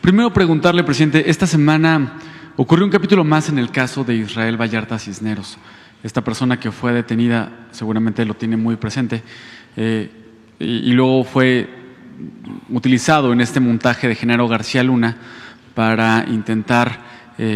Primero preguntarle, presidente, esta semana ocurrió un capítulo más en el caso de Israel Vallarta Cisneros. Esta persona que fue detenida, seguramente lo tiene muy presente, y luego fue utilizado en este montaje de Genaro García Luna para intentar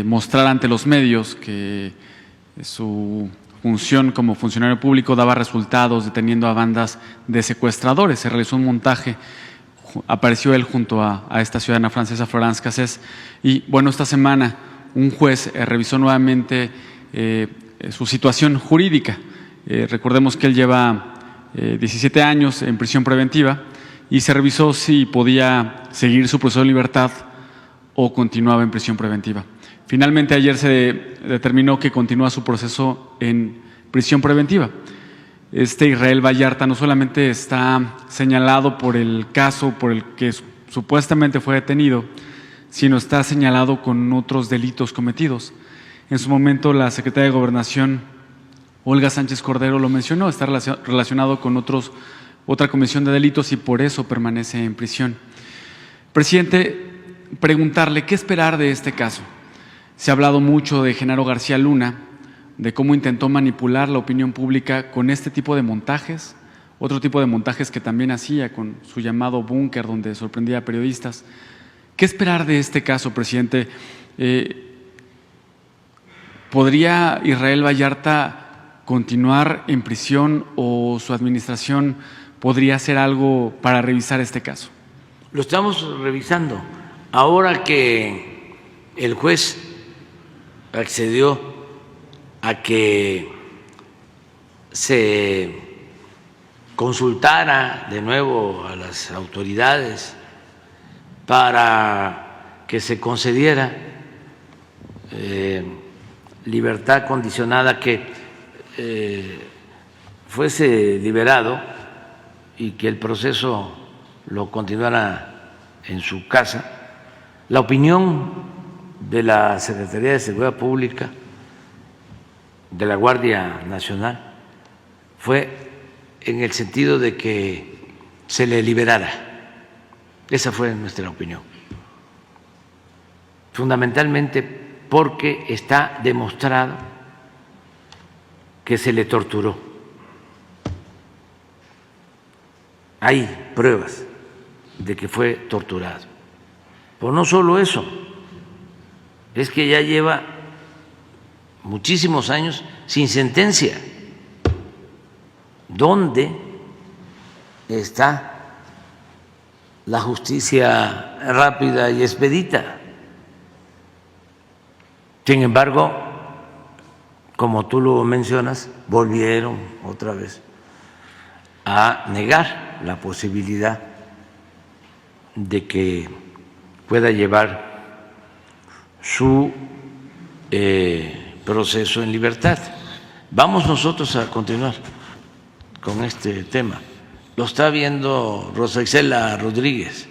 mostrar ante los medios que su función como funcionario público daba resultados deteniendo a bandas de secuestradores. Se realizó un montaje, apareció él junto a esta ciudadana francesa, Florence Cassés, y bueno, esta semana un juez revisó nuevamente su situación jurídica. Recordemos que él lleva 17 años en prisión preventiva y se revisó si podía seguir su proceso de libertad o continuaba en prisión preventiva. Finalmente ayer se determinó que continúa su proceso en prisión preventiva. Israel Vallarta no solamente está señalado por el caso por el que supuestamente fue detenido, sino está señalado con otros delitos cometidos. En su momento la secretaria de Gobernación, Olga Sánchez Cordero, lo mencionó, está relacionado con otra comisión de delitos y por eso permanece en prisión. Presidente, preguntarle qué esperar de este caso. Se ha hablado mucho de Genaro García Luna, de cómo intentó manipular la opinión pública con este tipo de montajes, otro tipo de montajes que también hacía con su llamado búnker, donde sorprendía a periodistas. ¿Qué esperar de este caso, presidente? ¿Podría Israel Vallarta continuar en prisión o su administración podría hacer algo para revisar este caso? Lo estamos revisando. Ahora que el juez accedió a que se consultara de nuevo a las autoridades para que se concediera libertad condicionada, que fuese liberado y que el proceso lo continuara en su casa. La opinión de la Secretaría de Seguridad Pública, de la Guardia Nacional, fue en el sentido de que se le liberara. Esa fue nuestra opinión. Fundamentalmente porque está demostrado que se le torturó. Hay pruebas de que fue torturado. Pero no solo eso, es que ya lleva muchísimos años sin sentencia. ¿Dónde está la justicia rápida y expedita? Sin embargo, como tú lo mencionas, volvieron otra vez a negar la posibilidad de que pueda llevar su proceso en libertad. Vamos nosotros a continuar con este tema. Lo está viendo Rosa Isela Rodríguez,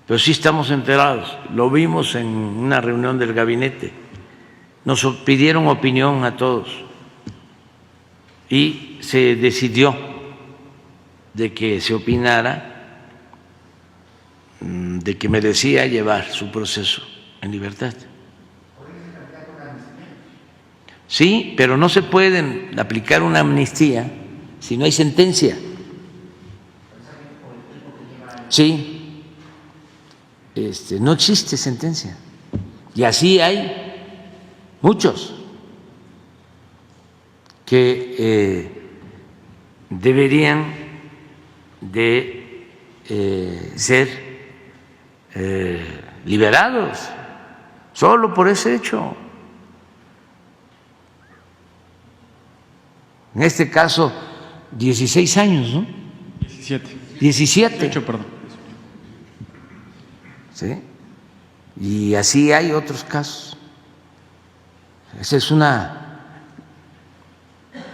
pero sí estamos enterados. Lo vimos en una reunión del gabinete. Nos pidieron opinión a todos y se decidió de que se opinara de que merecía llevar su proceso en libertad. Sí, pero no se puede aplicar una amnistía si no hay sentencia. Sí, no existe sentencia. Y así hay muchos que deberían de ser liberados solo por ese hecho. En este caso, 16 años, ¿no? 17. 17. 18, perdón. ¿Sí? Y así hay otros casos. Esa es una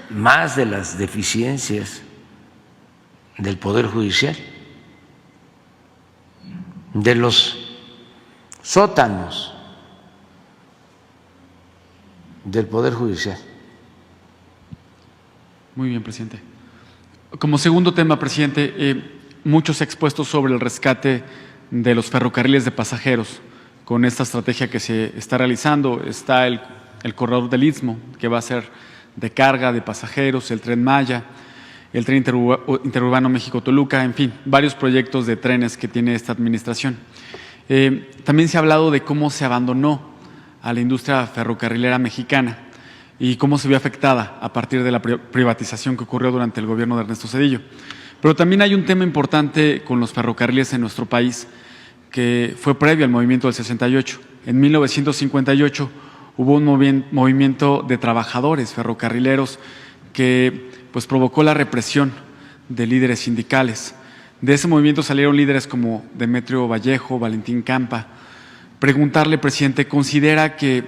más de las deficiencias del Poder Judicial, de los sótanos del Poder Judicial. Muy bien, presidente. Como segundo tema, presidente, muchos expuestos sobre el rescate de los ferrocarriles de pasajeros. con esta estrategia que se está realizando. Está el corredor del Istmo, que va a ser de carga, de pasajeros, el Tren Maya, el Tren Interurbano México-Toluca, en fin, varios proyectos de trenes que tiene esta administración. También se ha hablado de cómo se abandonó a la industria ferrocarrilera mexicana y cómo se vio afectada a partir de la privatización que ocurrió durante el gobierno de Ernesto Zedillo. Pero también hay un tema importante con los ferrocarriles en nuestro país que fue previo al movimiento del 68. En 1958 hubo un movimiento de trabajadores ferrocarrileros que pues provocó la represión de líderes sindicales. De ese movimiento salieron líderes como Demetrio Vallejo, Valentín Campa. Preguntarle, presidente, ¿considera que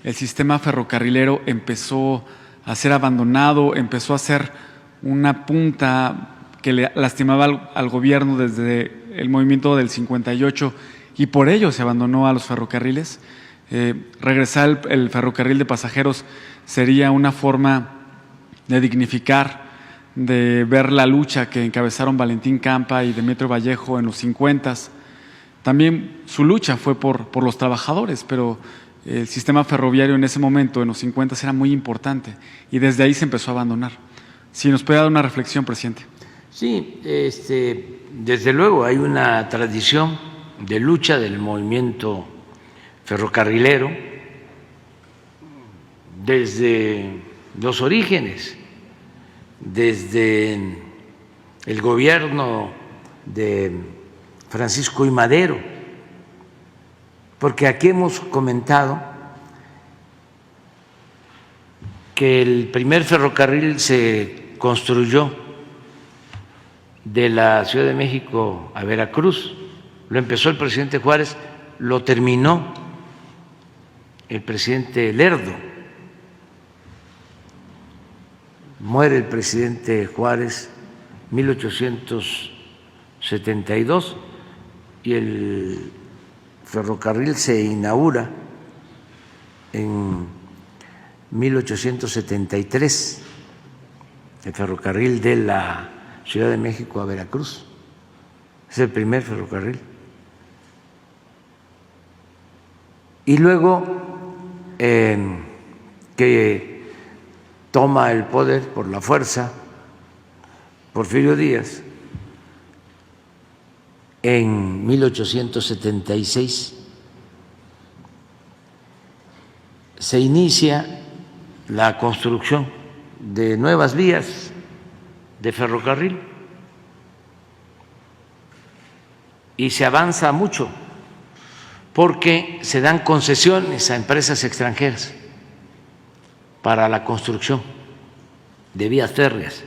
el sistema ferrocarrilero empezó a ser abandonado, empezó a ser una punta que le lastimaba al gobierno desde el movimiento del 58 y por ello se abandonó a los ferrocarriles? Regresar el ferrocarril de pasajeros sería una forma de dignificar, de ver la lucha que encabezaron Valentín Campa y Demetrio Vallejo en los 50s. También su lucha fue por los trabajadores, pero el sistema ferroviario en ese momento, en los 50s, era muy importante y desde ahí se empezó a abandonar. Si nos puede dar una reflexión, presidente. Sí, desde luego hay una tradición de lucha del movimiento ferrocarrilero desde los orígenes, desde el gobierno de Francisco I. Madero, porque aquí hemos comentado que el primer ferrocarril se construyó de la Ciudad de México a Veracruz. Lo empezó el presidente Juárez, lo terminó el presidente Lerdo. Muere el presidente Juárez en 1872 y el ferrocarril se inaugura en 1873, el ferrocarril de la Ciudad de México a Veracruz. Es el primer ferrocarril. Y luego que toma el poder por la fuerza Porfirio Díaz en 1876, se inicia la construcción de nuevas vías de ferrocarril y se avanza mucho porque se dan concesiones a empresas extranjeras para la construcción de vías férreas.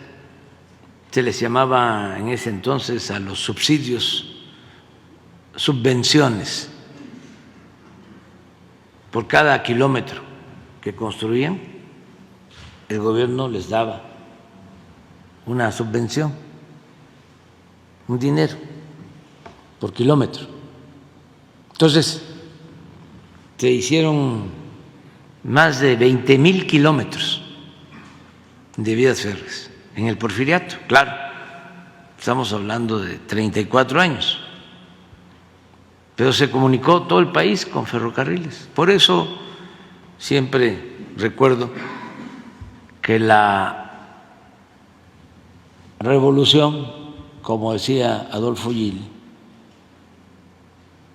Se les llamaba en ese entonces a los subsidios subvenciones. Por cada kilómetro que construían, el gobierno les daba una subvención, un dinero por kilómetro. Entonces, se hicieron más de 20,000 kilómetros de vías férreas en el Porfiriato. Claro, estamos hablando de 34 años, pero se comunicó todo el país con ferrocarriles. Por eso siempre recuerdo que la revolución, como decía Adolfo Gil,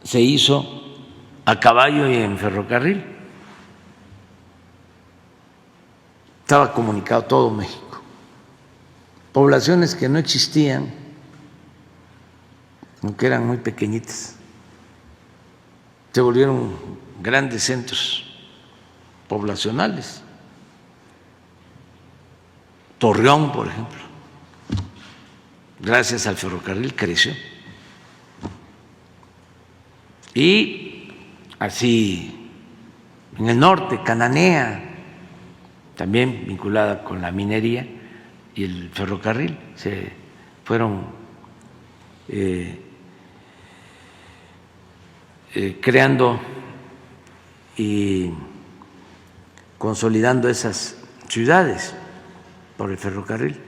se hizo a caballo y en ferrocarril. Estaba comunicado todo México. Poblaciones que no existían, aunque eran muy pequeñitas, se volvieron grandes centros poblacionales. Torreón, por ejemplo, gracias al ferrocarril creció. Y así en el norte, Cananea, también vinculada con la minería y el ferrocarril, se fueron creando y consolidando esas ciudades por el ferrocarril.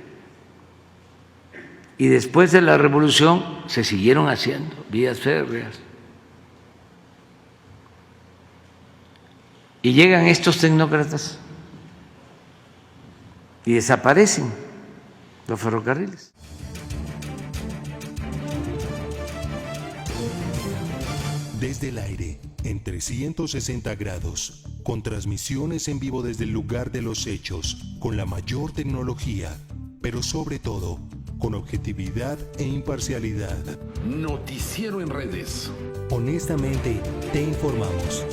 Y después de la revolución se siguieron haciendo vías férreas. Y llegan estos tecnócratas y desaparecen los ferrocarriles. Desde el aire, en 360 grados, con transmisiones en vivo desde el lugar de los hechos, con la mayor tecnología, pero sobre todo, con objetividad e imparcialidad. Noticiero en redes. Honestamente, te informamos.